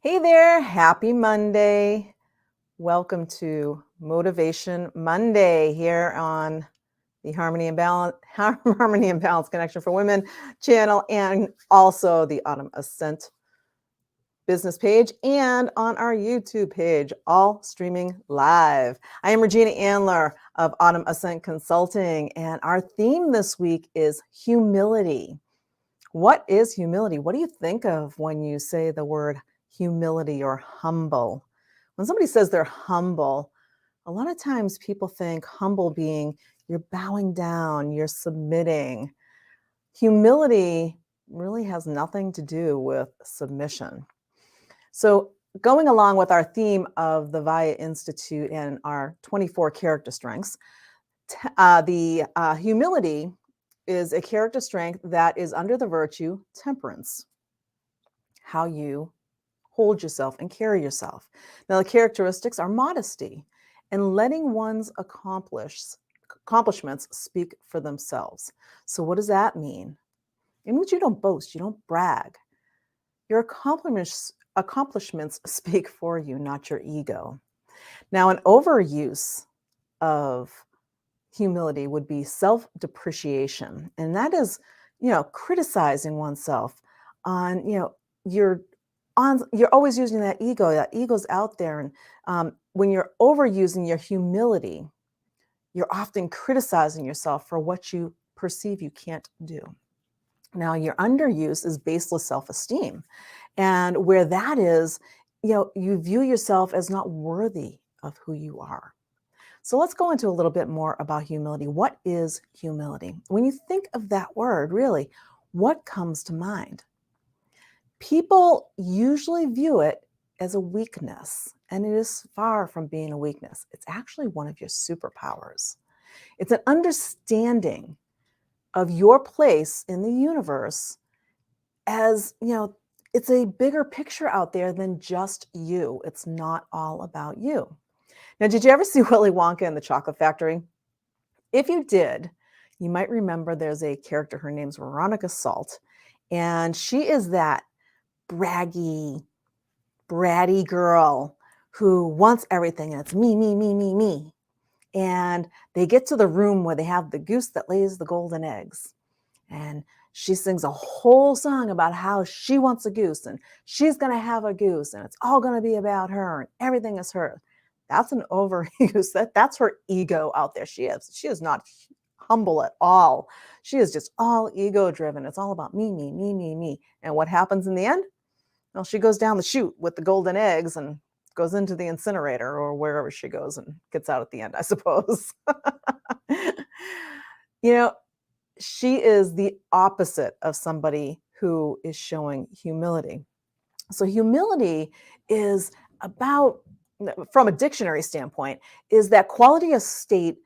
Hey there, happy Monday. Welcome to Motivation Monday here on the Harmony and Balance Harmony and Balance Connection for Women channel and also the Autumn Ascent business page and on our YouTube page, all streaming live. I am Regina Andler of Autumn Ascent Consulting, and our theme this week is humility. What is humility? What do you think of when you say the word humility or humble? When somebody says they're humble, a lot of times people think humble being you're bowing down, you're submitting. Humility really has nothing to do with submission. So, going along with our theme of the VIA Institute and our 24 character strengths, the humility is a character strength that is under the virtue temperance, how you hold yourself and carry yourself. Now, the characteristics are modesty and letting one's accomplishments speak for themselves. So, what does that mean? It means you don't boast, you don't brag. Your accomplishments speak for you, not your ego. Now, an overuse of humility would be self-depreciation, and that is, criticizing oneself on, you're always using that ego. That ego's out there, and when you're overusing your humility, you're often criticizing yourself for what you perceive you can't do. Now, your underuse is baseless self-esteem, and where that is, you view yourself as not worthy of who you are. So let's go into a little bit more about humility. What is humility? When you think of that word, really, what comes to mind? People usually view it as a weakness, and it is far from being a weakness. It's actually one of your superpowers. It's an understanding of your place in the universe as, it's a bigger picture out there than just you. It's not all about you. Now, did you ever see Willy Wonka and the Chocolate Factory? If you did, you might remember there's a character, her name's Veronica Salt, and she is that braggy, bratty girl who wants everything, and it's me, me, me, me, me. And they get to the room where they have the goose that lays the golden eggs. And she sings a whole song about how she wants a goose and she's going to have a goose and it's all going to be about her and everything is her. That's an overuse. That's her ego out there. She is not humble at all. She is just all ego driven. It's all about me, me, me, me, me. And what happens in the end? Well, she goes down the chute with the golden eggs and goes into the incinerator or wherever she goes and gets out at the end, I suppose. you know, she is the opposite of somebody who is showing humility. So humility is about, from a dictionary standpoint, is that quality of state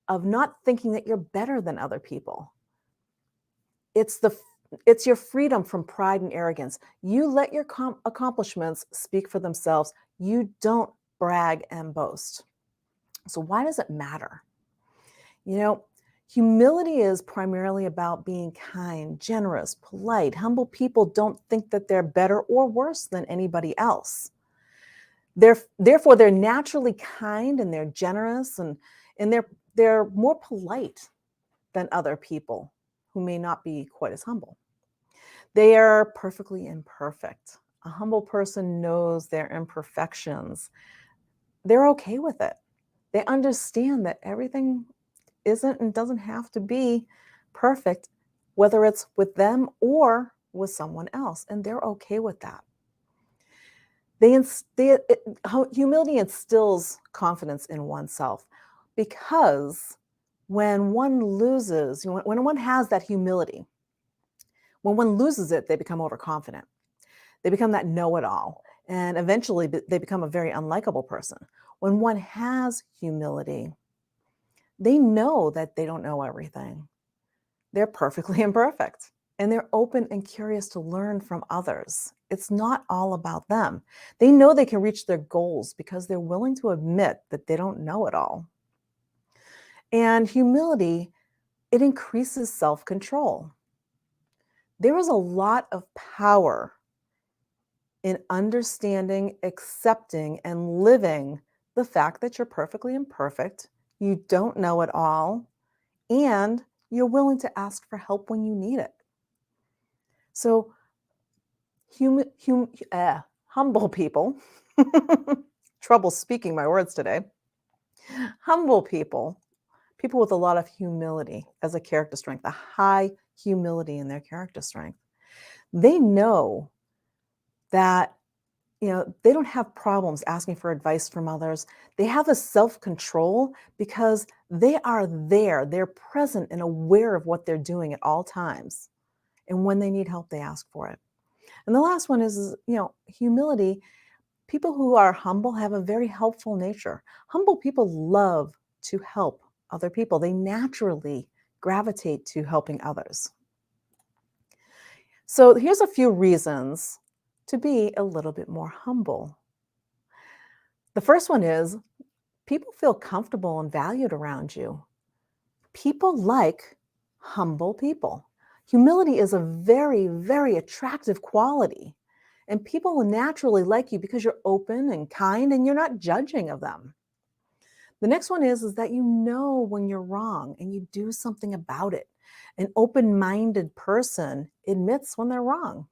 of not thinking that you're better than other people. It's your freedom from pride and arrogance. You let your accomplishments speak for themselves. You don't brag and boast. So why does it matter? Humility is primarily about being kind, generous, polite. Humble people don't think that they're better or worse than anybody else. Therefore, they're naturally kind and they're generous and they're more polite than other people who may not be quite as humble. They are perfectly imperfect. A humble person knows their imperfections. They're okay with it. They understand that everything isn't and doesn't have to be perfect, whether it's with them or with someone else, and they're okay with that. Humility instills confidence in oneself because when one loses, when one has that humility, when one loses it, they become overconfident. They become that know-it-all, and eventually they become a very unlikable person. When one has humility, they know that they don't know everything. They're perfectly imperfect, and they're open and curious to learn from others. It's not all about them. They know they can reach their goals because they're willing to admit that they don't know it all. And humility, it increases self-control. There is a lot of power in understanding, accepting, and living the fact that you're perfectly imperfect, you don't know it all, and you're willing to ask for help when you need it. So, humble people, trouble speaking my words today, humble people, people with a lot of humility as a character strength, a high humility in their character strength, they know that they don't have problems asking for advice from others. They have a self-control because they are there. They're present and aware of what they're doing at all times. And when they need help, they ask for it. And the last one is humility. People who are humble have a very helpful nature. Humble people love to help other people. They naturally gravitate to helping others. So here's a few reasons to be a little bit more humble. The first one is people feel comfortable and valued around you. People like humble people. Humility is a very, very attractive quality. And people will naturally like you because you're open and kind and you're not judging of them. The next one is that you know when you're wrong and you do something about it. An open-minded person admits when they're wrong.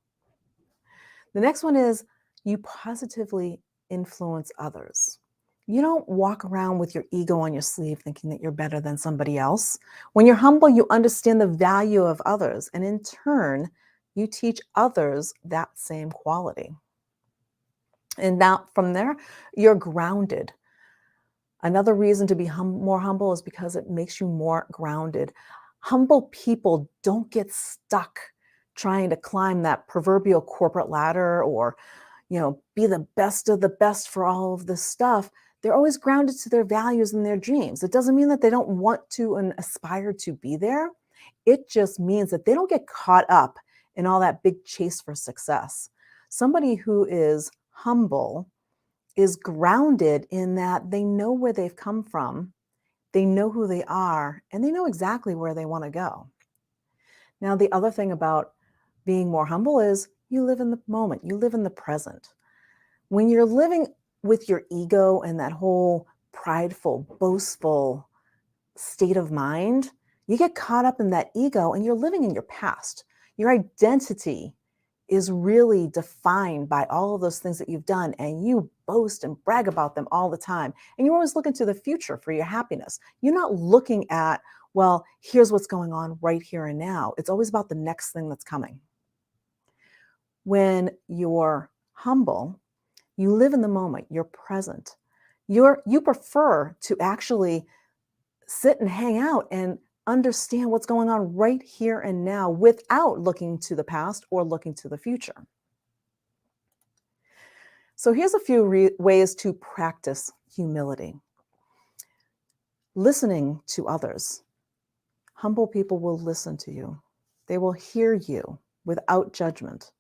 The next one is you positively influence others. You don't walk around with your ego on your sleeve thinking that you're better than somebody else. When you're humble, you understand the value of others, and in turn, you teach others that same quality. And now from there, you're grounded. Another reason to be more humble is because it makes you more grounded. Humble people don't get stuck trying to climb that proverbial corporate ladder or be the best of the best for all of this stuff. They're always grounded to their values and their dreams. It doesn't mean that they don't want to and aspire to be there. It just means that they don't get caught up in all that big chase for success. Somebody who is humble is grounded in that they know where they've come from, they know who they are, and they know exactly where they want to go. Now, the other thing about being more humble is you live in the moment, you live in the present. When you're living with your ego and that whole prideful, boastful state of mind, you get caught up in that ego and you're living in your past. Your identity is really defined by all of those things that you've done, and you boast and brag about them all the time. And you're always looking to the future for your happiness. You're not looking at, well, here's what's going on right here and now. It's always about the next thing that's coming. When you're humble, you live in the moment, you're present. You prefer to actually sit and hang out and understand what's going on right here and now without looking to the past or looking to the future. So here's a few ways to practice humility. Listening to others. Humble people will listen to you. They will hear you without judgment.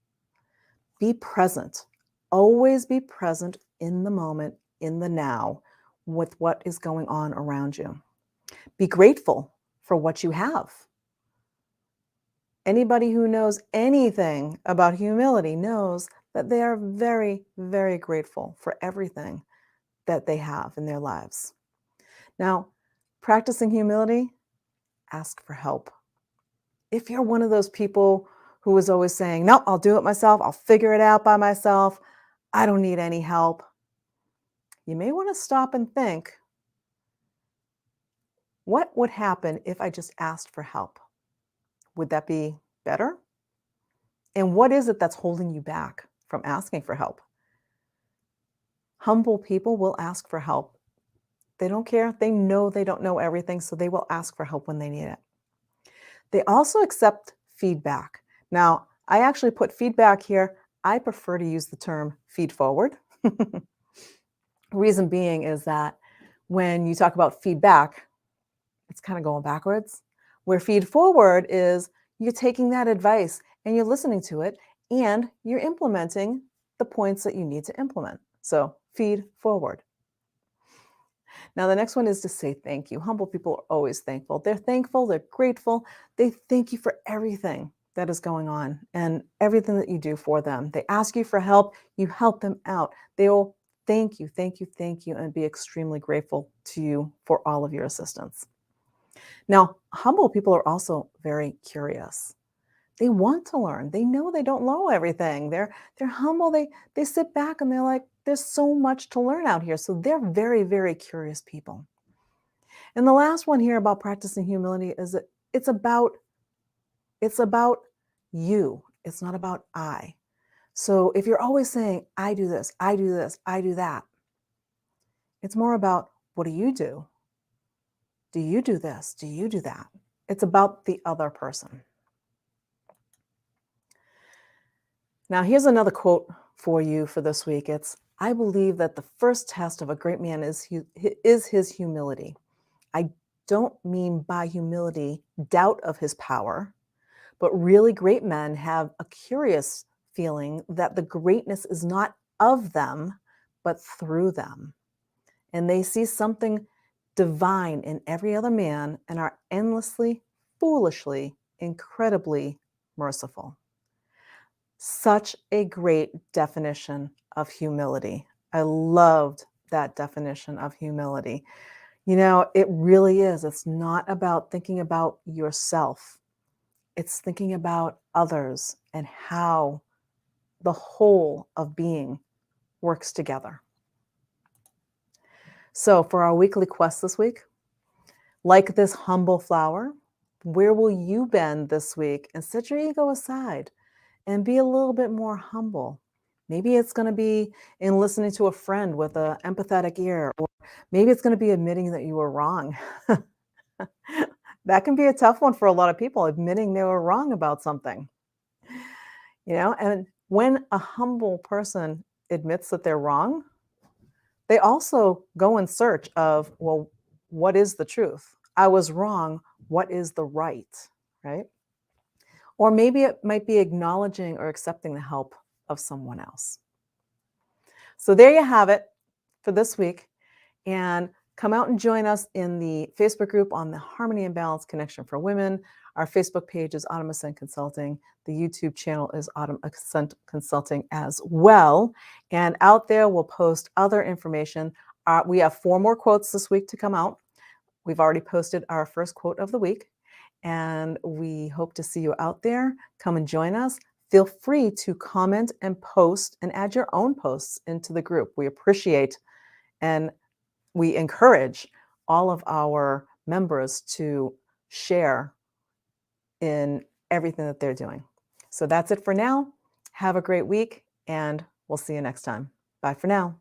Be present. Always be present in the moment, in the now, with what is going on around you. Be grateful for what you have. Anybody who knows anything about humility knows that they are very, very grateful for everything that they have in their lives. Now, practicing humility, ask for help. If you're one of those people who is always saying, no, I'll do it myself, I'll figure it out by myself, I don't need any help, you may want to stop and think, what would happen if I just asked for help? Would that be better? And what is it that's holding you back from asking for help? Humble people will ask for help. They don't care. They know they don't know everything, so they will ask for help when they need it. They also accept feedback. Now, I actually put feedback here. I prefer to use the term feed forward. Reason being is that when you talk about feedback, it's kind of going backwards. Where feed forward is you're taking that advice and you're listening to it and you're implementing the points that you need to implement. So feed forward. Now, the next one is to say thank you. Humble people are always thankful. They're thankful, they're grateful. They thank you for everything that is going on and everything that you do for them. They ask you for help, you help them out. They will thank you, thank you, thank you, and be extremely grateful to you for all of your assistance. Now, humble people are also very curious. They want to learn. They know they don't know everything. They're humble. They sit back and they're like, there's so much to learn out here. So they're very, very curious people. And the last one here about practicing humility is that it's about you. It's not about I. So if you're always saying, I do this, I do this, I do that, it's more about what do you do? Do you do this? Do you do that? It's about the other person. Now, here's another quote for you for this week. It's, I believe that the first test of a great man is his humility. I don't mean by humility doubt of his power, but really great men have a curious feeling that the greatness is not of them, but through them. And they see something divine in every other man and are endlessly, foolishly, incredibly merciful. Such a great definition of humility. I loved that definition of humility. It really is. It's not about thinking about yourself. It's thinking about others and how the whole of being works together. So, for our weekly quest this week, like this humble flower, where will you bend this week and set your ego aside and be a little bit more humble? Maybe it's going to be in listening to a friend with an empathetic ear, or maybe it's going to be admitting that you were wrong. That can be a tough one for a lot of people, admitting they were wrong about something. And when a humble person admits that they're wrong, they also go in search of, well, what is the truth? I was wrong. What is the right? Right? Or maybe it might be acknowledging or accepting the help of someone else. So there you have it for this week. And come out and join us in the Facebook group on the Harmony and Balance Connection for Women. Our Facebook page is Autumn Ascent Consulting. The YouTube channel is Autumn Ascent Consulting as well. And out there, we'll post other information. We have 4 more quotes this week to come out. We've already posted our first quote of the week. And we hope to see you out there. Come and join us. Feel free to comment and post and add your own posts into the group. We appreciate and we encourage all of our members to share in everything that they're doing. So that's it for now. Have a great week, and we'll see you next time. Bye for now.